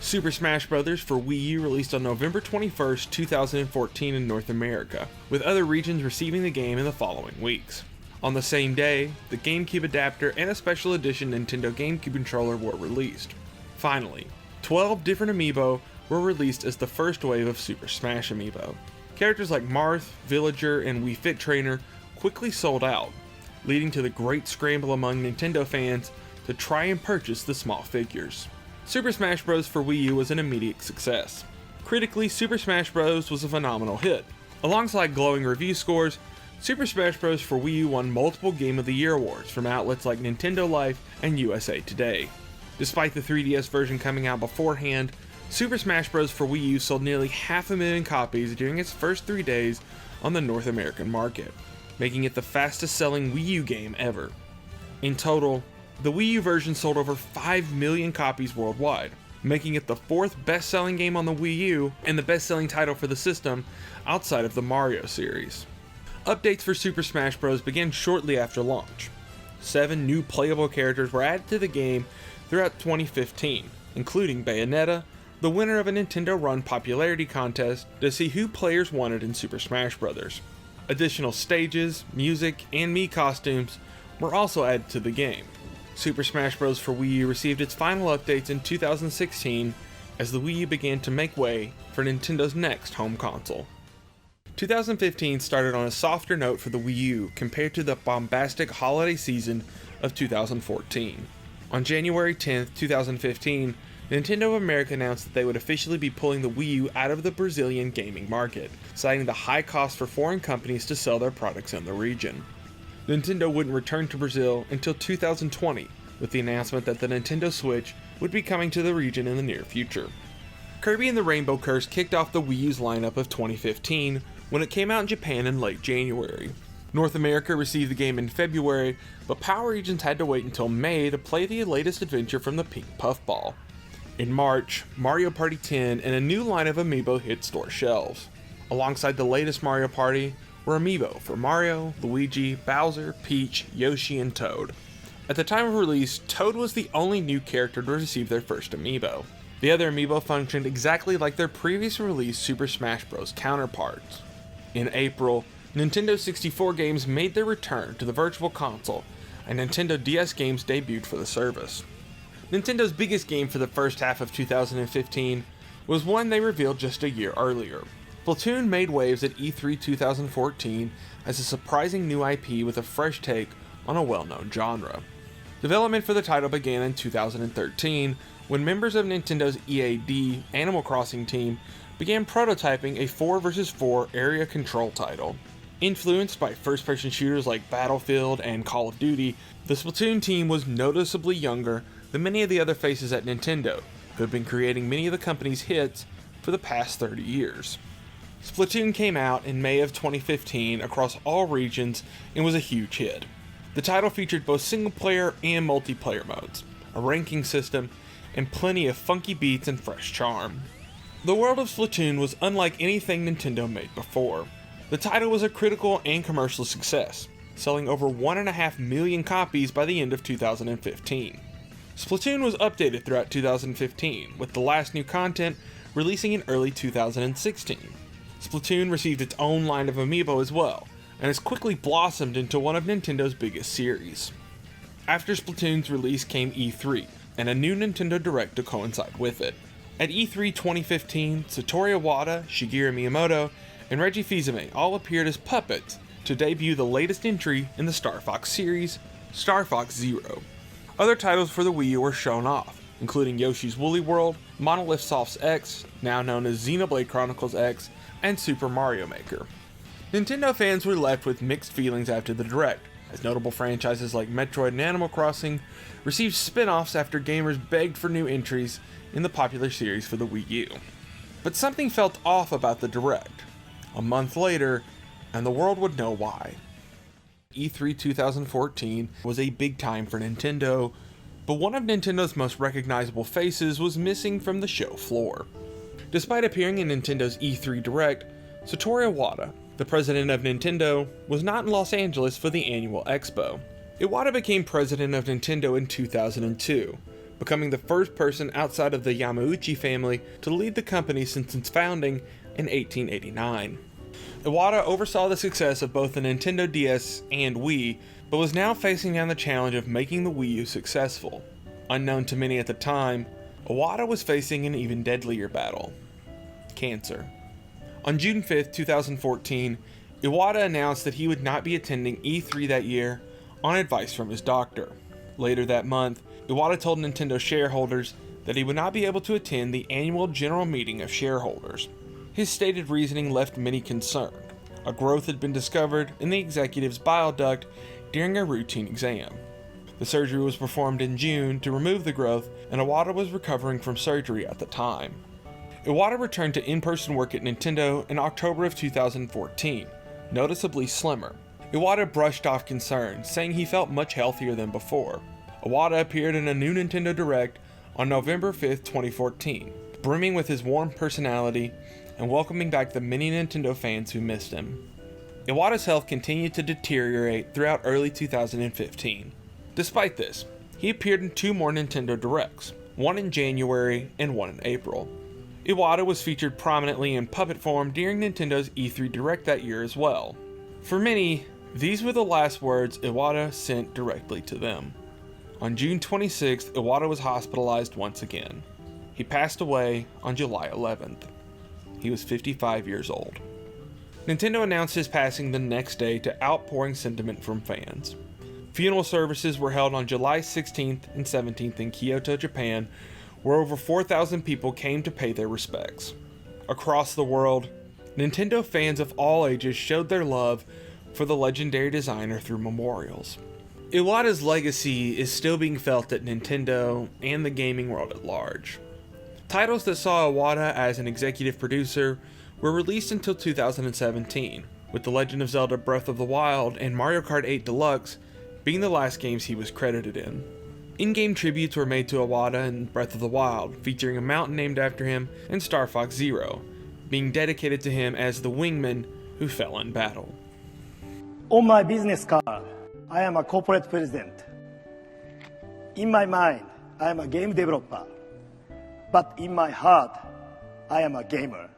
Super Smash Bros. For Wii U released on November 21st, 2014 in North America, with other regions receiving the game in the following weeks. On the same day, the GameCube adapter and a special edition Nintendo GameCube controller were released. Finally, 12 different Amiibo were released as the first wave of Super Smash Amiibo. Characters like Marth, Villager, and Wii Fit Trainer quickly sold out, leading to the great scramble among Nintendo fans to try and purchase the small figures. Super Smash Bros. For Wii U was an immediate success. Critically, Super Smash Bros. Was a phenomenal hit. Alongside glowing review scores, Super Smash Bros. For Wii U won multiple Game of the Year awards from outlets like Nintendo Life and USA Today. Despite the 3DS version coming out beforehand, Super Smash Bros. For Wii U sold nearly 500,000 copies during its first 3 days on the North American market, making it the fastest selling Wii U game ever. In total, the Wii U version sold over 5 million copies worldwide, making it the 4th best-selling game on the Wii U and the best-selling title for the system outside of the Mario series. Updates for Super Smash Bros. Began shortly after launch. 7 new playable characters were added to the game throughout 2015, including Bayonetta, the winner of a Nintendo-run popularity contest to see who players wanted in Super Smash Bros. Additional stages, music, and Mii costumes were also added to the game. Super Smash Bros. For Wii U received its final updates in 2016 as the Wii U began to make way for Nintendo's next home console. 2015 started on a softer note for the Wii U compared to the bombastic holiday season of 2014. On January 10, 2015, Nintendo of America announced that they would officially be pulling the Wii U out of the Brazilian gaming market, citing the high cost for foreign companies to sell their products in the region. Nintendo wouldn't return to Brazil until 2020, with the announcement that the Nintendo Switch would be coming to the region in the near future. Kirby and the Rainbow Curse kicked off the Wii U's lineup of 2015 when it came out in Japan in late January. North America received the game in February, but Power Regions had to wait until May to play the latest adventure from the Pink Puffball. In March, Mario Party 10 and a new line of Amiibo hit store shelves. Alongside the latest Mario Party were Amiibo for Mario, Luigi, Bowser, Peach, Yoshi, and Toad. At the time of release, Toad was the only new character to receive their first Amiibo. The other Amiibo functioned exactly like their previously released Super Smash Bros. Counterparts. In April, Nintendo 64 games made their return to the Virtual Console, and Nintendo DS games debuted for the service. Nintendo's biggest game for the first half of 2015 was one they revealed just a year earlier. Splatoon made waves at E3 2014 as a surprising new IP with a fresh take on a well-known genre. Development for the title began in 2013 when members of Nintendo's EAD Animal Crossing team began prototyping a 4 vs 4 area control title. Influenced by first-person shooters like Battlefield and Call of Duty, the Splatoon team was noticeably younger than many of the other faces at Nintendo, who have been creating many of the company's hits for the past 30 years. Splatoon came out in May of 2015 across all regions and was a huge hit. The title featured both single-player and multiplayer modes, a ranking system, and plenty of funky beats and fresh charm. The world of Splatoon was unlike anything Nintendo made before. The title was a critical and commercial success, selling over 1.5 million copies by the end of 2015. Splatoon was updated throughout 2015, with the last new content releasing in early 2016. Splatoon received its own line of Amiibo as well, and has quickly blossomed into one of Nintendo's biggest series. After Splatoon's release came E3, and a new Nintendo Direct to coincide with it. At E3 2015, Satoru Iwata, Shigeru Miyamoto, and Reggie Fils-Aimé all appeared as puppets to debut the latest entry in the Star Fox series, Star Fox Zero. Other titles for the Wii U were shown off, including Yoshi's Woolly World, Monolith Soft's X, now known as Xenoblade Chronicles X, and Super Mario Maker. Nintendo fans were left with mixed feelings after the Direct, as notable franchises like Metroid and Animal Crossing received spin-offs after gamers begged for new entries in the popular series for the Wii U. But something felt off about the Direct. A month later, and the world would know why. E3 2014 was a big time for Nintendo, but one of Nintendo's most recognizable faces was missing from the show floor. Despite appearing in Nintendo's E3 Direct, Satoru Iwata, the president of Nintendo, was not in Los Angeles for the annual expo. Iwata became president of Nintendo in 2002, becoming the first person outside of the Yamauchi family to lead the company since its founding in 1889. Iwata oversaw the success of both the Nintendo DS and Wii, but was now facing down the challenge of making the Wii U successful. Unknown to many at the time, Iwata was facing an even deadlier battle: cancer. On June 5, 2014, Iwata announced that he would not be attending E3 that year on advice from his doctor. Later that month, Iwata told Nintendo shareholders that he would not be able to attend the annual general meeting of shareholders. His stated reasoning left many concerned. A growth had been discovered in the executive's bile duct during a routine exam. The surgery was performed in June to remove the growth, and Iwata was recovering from surgery at the time. Iwata returned to in-person work at Nintendo in October of 2014, noticeably slimmer. Iwata brushed off concerns, saying he felt much healthier than before. Iwata appeared in a new Nintendo Direct on November 5, 2014, brimming with his warm personality and welcoming back the many Nintendo fans who missed him. Iwata's health continued to deteriorate throughout early 2015. Despite this, he appeared in 2 more Nintendo Directs, one in January and one in April. Iwata was featured prominently in puppet form during Nintendo's E3 Direct that year as well. For many, these were the last words Iwata sent directly to them. On June 26th, Iwata was hospitalized once again. He passed away on July 11th. He was 55 years old. Nintendo announced his passing the next day to outpouring sentiment from fans. Funeral services were held on July 16th and 17th in Kyoto, Japan, where over 4,000 people came to pay their respects. Across the world, Nintendo fans of all ages showed their love for the legendary designer through memorials. Iwata's legacy is still being felt at Nintendo and the gaming world at large. Titles that saw Iwata as an executive producer were released until 2017, with The Legend of Zelda Breath of the Wild and Mario Kart 8 Deluxe being the last games he was credited in. In-game tributes were made to Iwata in Breath of the Wild, featuring a mountain named after him, and Star Fox Zero, being dedicated to him as the wingman who fell in battle. On my business card, I am a corporate president. In my mind, I am a game developer. But in my heart, I am a gamer.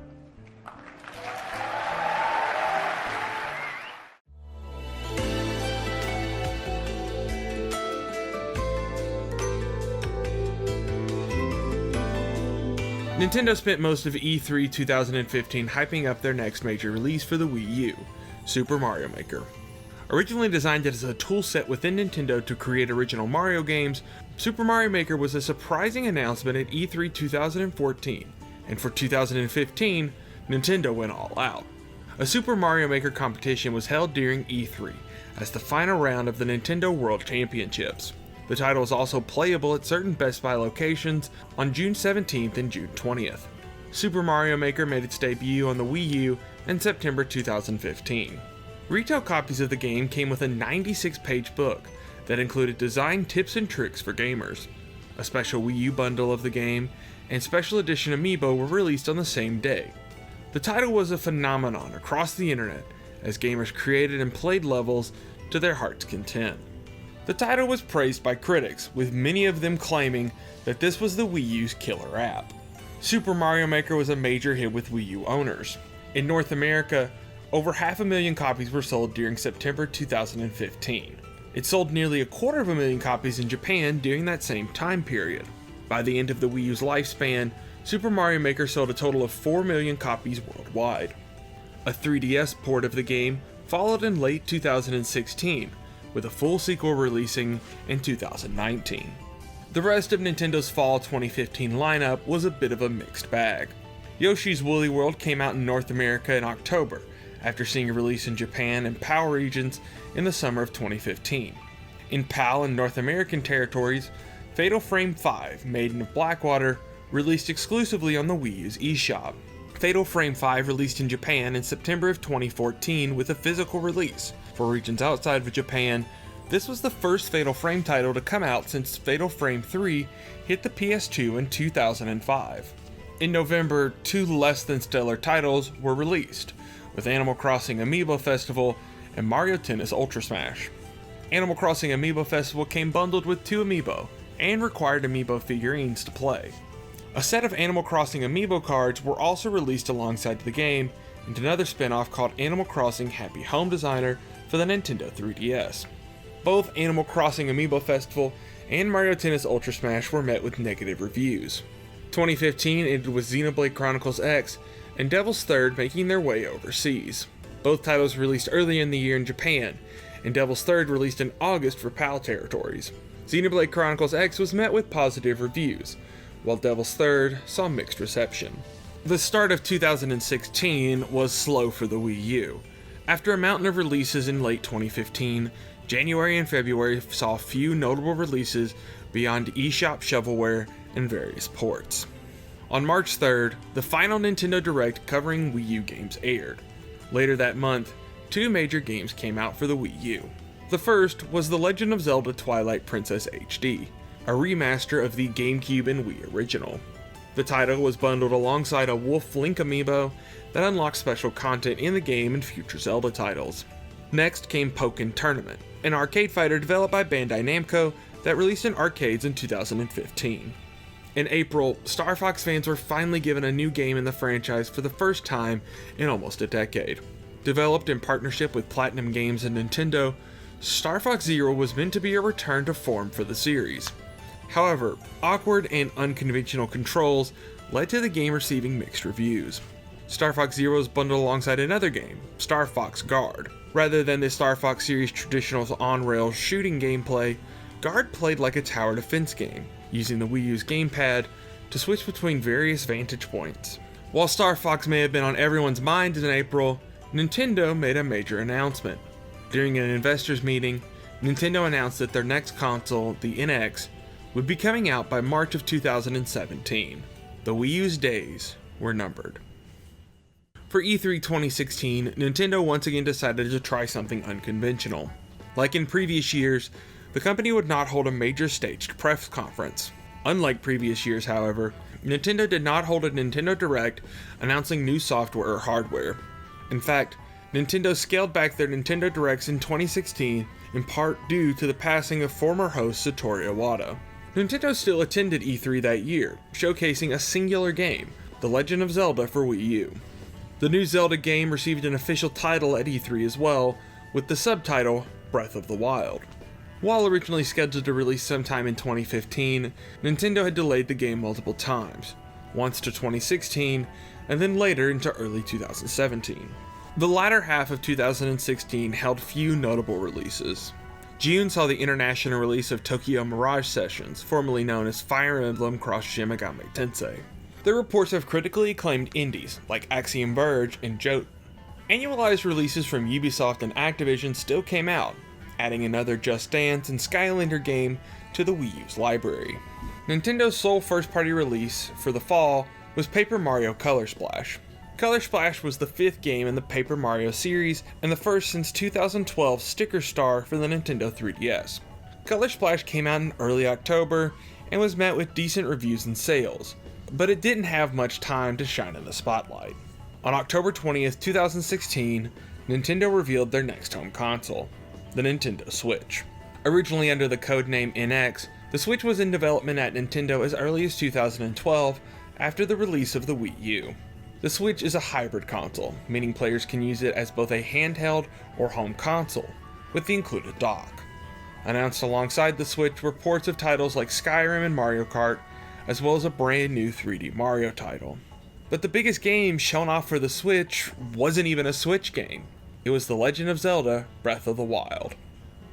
Nintendo spent most of E3 2015 hyping up their next major release for the Wii U, Super Mario Maker. Originally designed as a toolset within Nintendo to create original Mario games, Super Mario Maker was a surprising announcement at E3 2014, and for 2015, Nintendo went all out. A Super Mario Maker competition was held during E3 as the final round of the Nintendo World Championships. The title is also playable at certain Best Buy locations on June 17th and June 20th. Super Mario Maker made its debut on the Wii U in September 2015. Retail copies of the game came with a 96-page book that included design tips and tricks for gamers. A special Wii U bundle of the game and special edition amiibo were released on the same day. The title was a phenomenon across the internet as gamers created and played levels to their heart's content. The title was praised by critics, with many of them claiming that this was the Wii U's killer app. Super Mario Maker was a major hit with Wii U owners. In North America, over 500,000 copies were sold during September 2015. It sold nearly 250,000 copies in Japan during that same time period. By the end of the Wii U's lifespan, Super Mario Maker sold a total of 4 million copies worldwide. A 3DS port of the game followed in late 2016, with a full sequel releasing in 2019. The rest of Nintendo's fall 2015 lineup was a bit of a mixed bag. Yoshi's Woolly World came out in North America in October, after seeing a release in Japan and PAL regions in the summer of 2015. In PAL and North American territories, Fatal Frame 5, Maiden of Blackwater, released exclusively on the Wii U's eShop. Fatal Frame 5 released in Japan in September of 2014 with a physical release. For regions outside of Japan, this was the first Fatal Frame title to come out since Fatal Frame 3 hit the PS2 in 2005. In November, 2 less than stellar titles were released, with Animal Crossing Amiibo Festival and Mario Tennis Ultra Smash. Animal Crossing Amiibo Festival came bundled with 2 amiibo, and required amiibo figurines to play. A set of Animal Crossing amiibo cards were also released alongside the game, and another spin-off called Animal Crossing Happy Home Designer for the Nintendo 3DS. Both Animal Crossing Amiibo Festival and Mario Tennis Ultra Smash were met with negative reviews. 2015 ended with Xenoblade Chronicles X and Devil's Third making their way overseas. Both titles released early in the year in Japan, and Devil's Third released in August for PAL territories. Xenoblade Chronicles X was met with positive reviews, while Devil's Third saw mixed reception. The start of 2016 was slow for the Wii U. After a mountain of releases in late 2015, January and February saw few notable releases beyond eShop shovelware and various ports. On March 3rd, the final Nintendo Direct covering Wii U games aired. Later that month, 2 major games came out for the Wii U. The first was The Legend of Zelda Twilight Princess HD, a remaster of the GameCube and Wii original. The title was bundled alongside a Wolf Link amiibo that unlocked special content in the game and future Zelda titles. Next came Pokken Tournament, an arcade fighter developed by Bandai Namco that released in arcades in 2015. In April, Star Fox fans were finally given a new game in the franchise for the first time in almost a decade. Developed in partnership with Platinum Games and Nintendo, Star Fox Zero was meant to be a return to form for the series. However, awkward and unconventional controls led to the game receiving mixed reviews. Star Fox Zero is bundled alongside another game, Star Fox Guard. Rather than the Star Fox series' traditional on-rails shooting gameplay, Guard played like a tower defense game, using the Wii U's gamepad to switch between various vantage points. While Star Fox may have been on everyone's mind in April, Nintendo made a major announcement. During an investors meeting, Nintendo announced that their next console, the NX, would be coming out by March of 2017. The Wii U's days were numbered. For E3 2016, Nintendo once again decided to try something unconventional. Like in previous years, the company would not hold a major staged press conference. Unlike previous years, however, Nintendo did not hold a Nintendo Direct announcing new software or hardware. In fact, Nintendo scaled back their Nintendo Directs in 2016 in part due to the passing of former host Satoru Iwata. Nintendo still attended E3 that year, showcasing a singular game, The Legend of Zelda for Wii U. The new Zelda game received an official title at E3 as well, with the subtitle Breath of the Wild. While originally scheduled to release sometime in 2015, Nintendo had delayed the game multiple times, once to 2016, and then later into early 2017. The latter half of 2016 held few notable releases. June saw the international release of Tokyo Mirage Sessions, formerly known as Fire Emblem Cross Shin Megami Tensei. The reports of critically acclaimed indies like Axiom Verge and Jote. Annualized releases from Ubisoft and Activision still came out, adding another Just Dance and Skylander game to the Wii U's library. Nintendo's sole first-party release for the fall was Paper Mario Color Splash. Color Splash was the 5th game in the Paper Mario series and the first since 2012's Sticker Star for the Nintendo 3DS. Color Splash came out in early October and was met with decent reviews and sales, but it didn't have much time to shine in the spotlight. On October 20th, 2016, Nintendo revealed their next home console, the Nintendo Switch. Originally under the codename NX, the Switch was in development at Nintendo as early as 2012 after the release of the Wii U. The Switch is a hybrid console, meaning players can use it as both a handheld or home console, with the included dock. Announced alongside the Switch were ports of titles like Skyrim and Mario Kart, as well as a brand new 3D Mario title. But the biggest game shown off for the Switch wasn't even a Switch game. It was The Legend of Zelda: Breath of the Wild.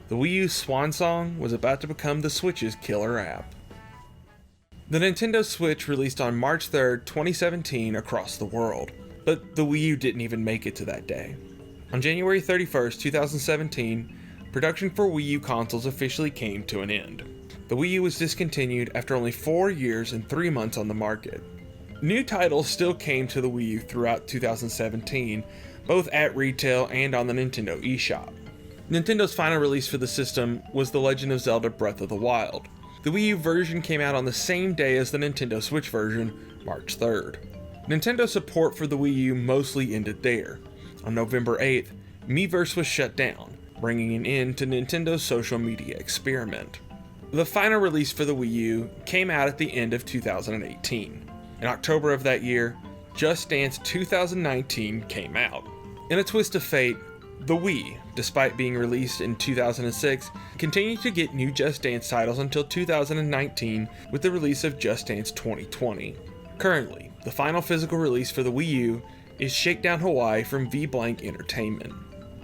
The Wii U's swan song was about to become the Switch's killer app. The Nintendo Switch released on March 3rd, 2017 across the world, but the Wii U didn't even make it to that day. On January 31st, 2017, production for Wii U consoles officially came to an end. The Wii U was discontinued after only 4 years and 3 months on the market. New titles still came to the Wii U throughout 2017, both at retail and on the Nintendo eShop. Nintendo's final release for the system was The Legend of Zelda: Breath of the Wild. The Wii U version came out on the same day as the Nintendo Switch version, March 3rd. Nintendo's support for the Wii U mostly ended there. On November 8th, Miiverse was shut down, bringing an end to Nintendo's social media experiment. The final release for the Wii U came out at the end of 2018. In October of that year, Just Dance 2019 came out. In a twist of fate, the Wii, despite being released in 2006, continued to get new Just Dance titles until 2019 with the release of Just Dance 2020. Currently, the final physical release for the Wii U is Shakedown Hawaii from V-Blank Entertainment.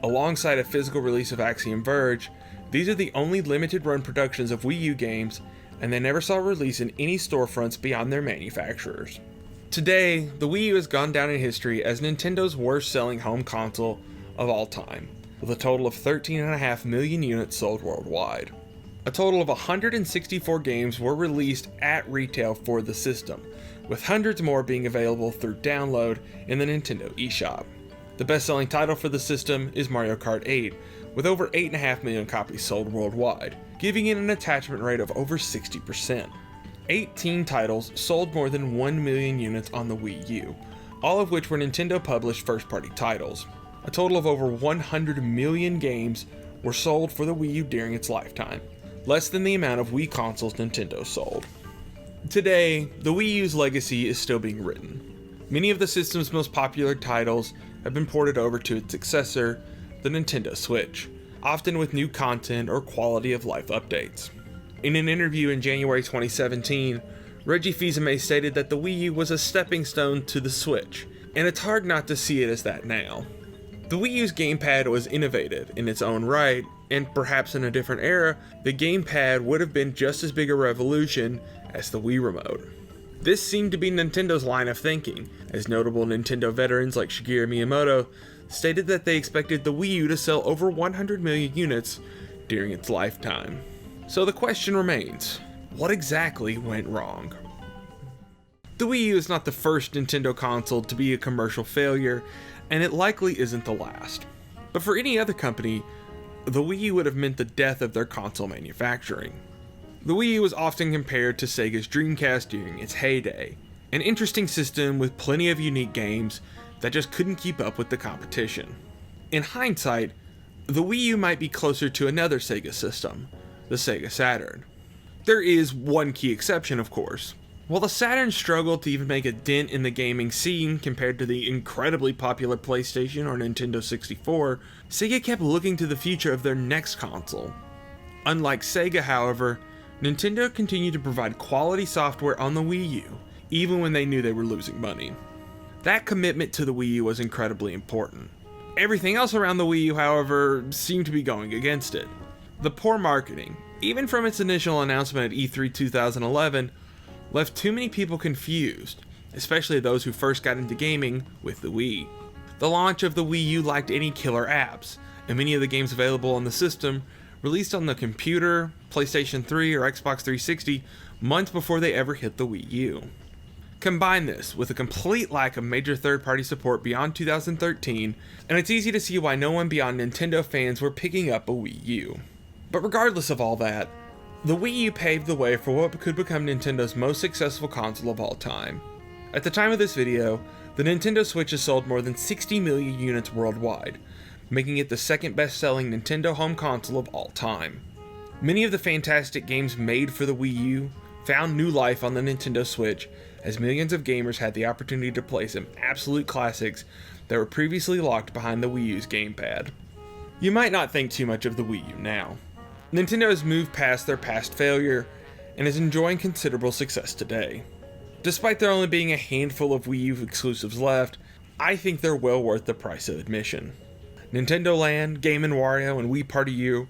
Alongside a physical release of Axiom Verge, these are the only limited run productions of Wii U games, and they never saw release in any storefronts beyond their manufacturers. Today, the Wii U has gone down in history as Nintendo's worst selling home console of all time, with a total of 13.5 million units sold worldwide. A total of 164 games were released at retail for the system, with hundreds more being available through download in the Nintendo eShop. The best-selling title for the system is Mario Kart 8, with over 8.5 million copies sold worldwide, giving it an attachment rate of over 60%. 18 titles sold more than 1 million units on the Wii U, all of which were Nintendo-published first-party titles. A total of over 100 million games were sold for the Wii U during its lifetime, less than the amount of Wii consoles Nintendo sold. Today, the Wii U's legacy is still being written. Many of the system's most popular titles have been ported over to its successor, the Nintendo Switch, often with new content or quality of life updates. In an interview in January 2017, Reggie Fils-Aimé stated that the Wii U was a stepping stone to the Switch, and it's hard not to see it as that now. The Wii U's gamepad was innovative in its own right, and perhaps in a different era, the gamepad would have been just as big a revolution as the Wii Remote. This seemed to be Nintendo's line of thinking, as notable Nintendo veterans like Shigeru Miyamoto stated that they expected the Wii U to sell over 100 million units during its lifetime. So the question remains, what exactly went wrong? The Wii U is not the first Nintendo console to be a commercial failure, and it likely isn't the last. But for any other company, the Wii U would have meant the death of their console manufacturing. The Wii U was often compared to Sega's Dreamcast during its heyday, an interesting system with plenty of unique games that just couldn't keep up with the competition. In hindsight, the Wii U might be closer to another Sega system, the Sega Saturn. There is one key exception, of course. While the Saturn struggled to even make a dent in the gaming scene compared to the incredibly popular PlayStation or Nintendo 64, Sega kept looking to the future of their next console. Unlike Sega, however, Nintendo continued to provide quality software on the Wii U, even when they knew they were losing money. That commitment to the Wii U was incredibly important. Everything else around the Wii U, however, seemed to be going against it. The poor marketing, even from its initial announcement at E3 2011, left too many people confused, especially those who first got into gaming with the Wii. The launch of the Wii U lacked any killer apps, and many of the games available on the system released on the computer, PlayStation 3, or Xbox 360 months before they ever hit the Wii U. Combine this with a complete lack of major third-party support beyond 2013, and it's easy to see why no one beyond Nintendo fans were picking up a Wii U. But regardless of all that, the Wii U paved the way for what could become Nintendo's most successful console of all time. At the time of this video, the Nintendo Switch has sold more than 60 million units worldwide, making it the second best-selling Nintendo home console of all time. Many of the fantastic games made for the Wii U found new life on the Nintendo Switch, as millions of gamers had the opportunity to play some absolute classics that were previously locked behind the Wii U's gamepad. You might not think too much of the Wii U now. Nintendo has moved past their past failure and is enjoying considerable success today. Despite there only being a handful of Wii U exclusives left, I think they're well worth the price of admission. Nintendo Land, Game & Wario, and Wii Party U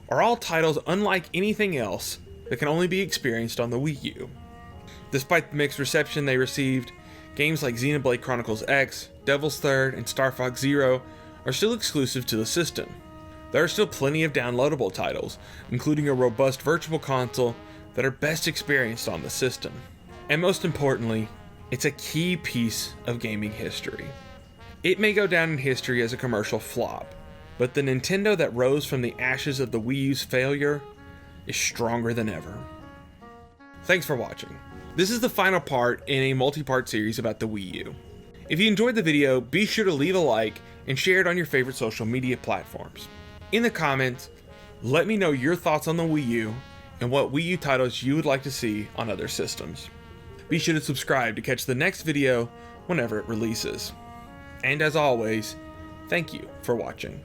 are all titles unlike anything else that can only be experienced on the Wii U. Despite the mixed reception they received, games like Xenoblade Chronicles X, Devil's Third, and Star Fox Zero are still exclusive to the system. There are still plenty of downloadable titles, including a robust virtual console, that are best experienced on the system. And most importantly, it's a key piece of gaming history. It may go down in history as a commercial flop, but the Nintendo that rose from the ashes of the Wii U's failure is stronger than ever. Thanks for watching. This is the final part in a multi-part series about the Wii U. If you enjoyed the video, be sure to leave a like and share it on your favorite social media platforms. In the comments, let me know your thoughts on the Wii U and what Wii U titles you would like to see on other systems. Be sure to subscribe to catch the next video whenever it releases. And as always, thank you for watching.